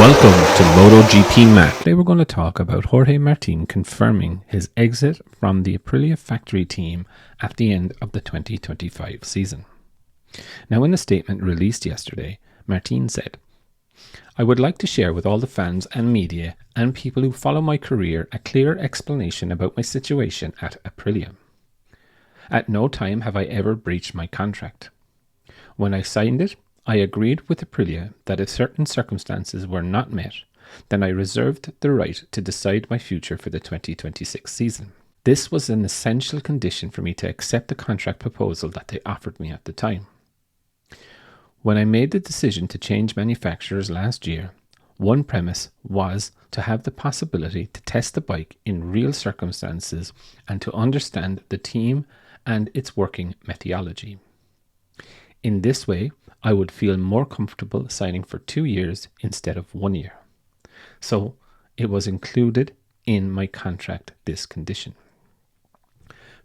Welcome to Motogp Mac. Today we're going to talk about Jorge Martin confirming his exit from the Aprilia factory team at the end of the 2025 season. Now, in a statement released yesterday, Martin said, "I would like to share with all the fans and media and people who follow my career a clear explanation about my situation at Aprilia. At no time have I ever breached my contract. When I signed it, I agreed with Aprilia that if certain circumstances were not met, then I reserved the right to decide my future for the 2026 season. This was an essential condition for me to accept the contract proposal that they offered me at the time. When I made the decision to change manufacturers last year, one premise was to have the possibility to test the bike in real circumstances and to understand the team and its working methodology. In this way, I would feel more comfortable signing for 2 years instead of 1 year. So it was included in my contract, this condition.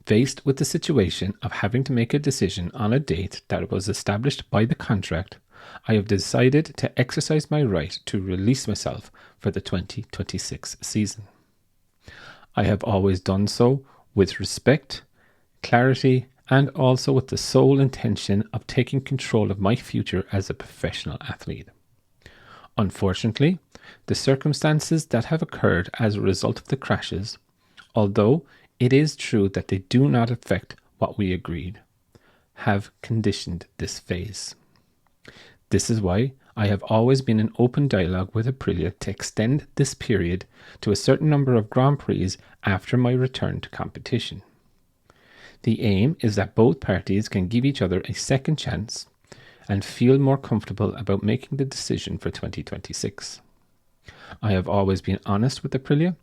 Faced with the situation of having to make a decision on a date that was established by the contract, I have decided to exercise my right to release myself for the 2026 season. I have always done so with respect, clarity, and also with the sole intention of taking control of my future as a professional athlete. Unfortunately, the circumstances that have occurred as a result of the crashes, although it is true that they do not affect what we agreed, have conditioned this phase. This is why I have always been in open dialogue with Aprilia to extend this period to a certain number of Grand Prix after my return to competition. The aim is that both parties can give each other a second chance and feel more comfortable about making the decision for 2026. I have always been honest with Aprilia,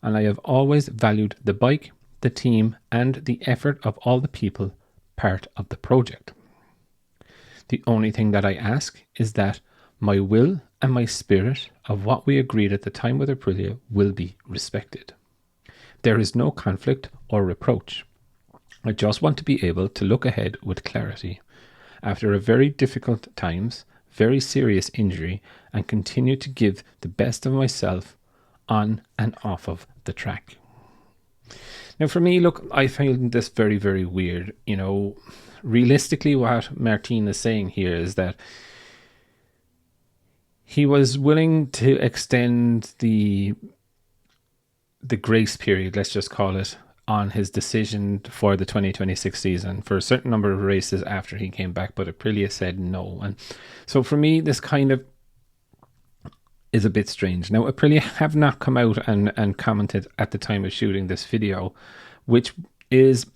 and I have always valued the bike, the team, and the effort of all the people part of the project. The only thing that I ask is that my will and my spirit of what we agreed at the time with Aprilia will be respected. There is no conflict or reproach. I just want to be able to look ahead with clarity after a very difficult times, very serious injury, and continue to give the best of myself on and off of the track." Now, for me, look, I find this very, very weird. Realistically, what Martin is saying here is that he was willing to extend the grace period, let's just call it, on his decision for the 2026 season for a certain number of races after he came back, but Aprilia said no. And so for me, this kind of is a bit strange. Now, Aprilia have not come out and commented at the time of shooting this video, which is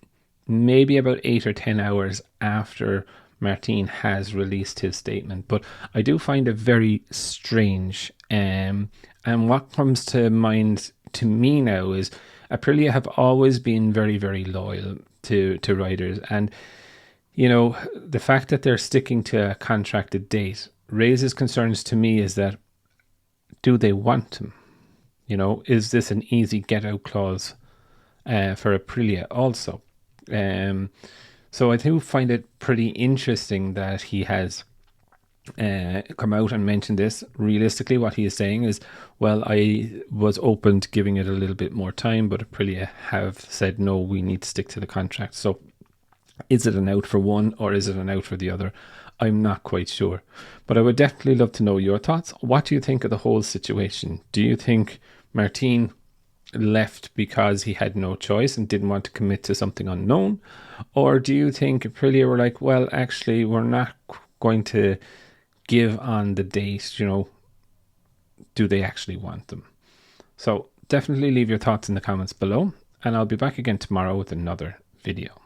maybe about 8 or 10 hours after Martin has released his statement. But I do find it very strange. And what comes to mind to me now is Aprilia have always been very, very loyal to riders. And, the fact that they're sticking to a contracted date raises concerns to me. Is that, do they want him? Is this an easy get out clause for Aprilia also? So I do find it pretty interesting that he has come out and mentioned this. Realistically, what he is saying is, well, I was open to giving it a little bit more time, but Aprilia have said, no, we need to stick to the contract. So is it an out for one or is it an out for the other? I'm not quite sure, but I would definitely love to know your thoughts. What do you think of the whole situation? Do you think Martin left because he had no choice and didn't want to commit to something unknown? Or do you think Aprilia were like, well, actually, we're not going to give on the date, do they actually want them? So definitely leave your thoughts in the comments below, and I'll be back again tomorrow with another video.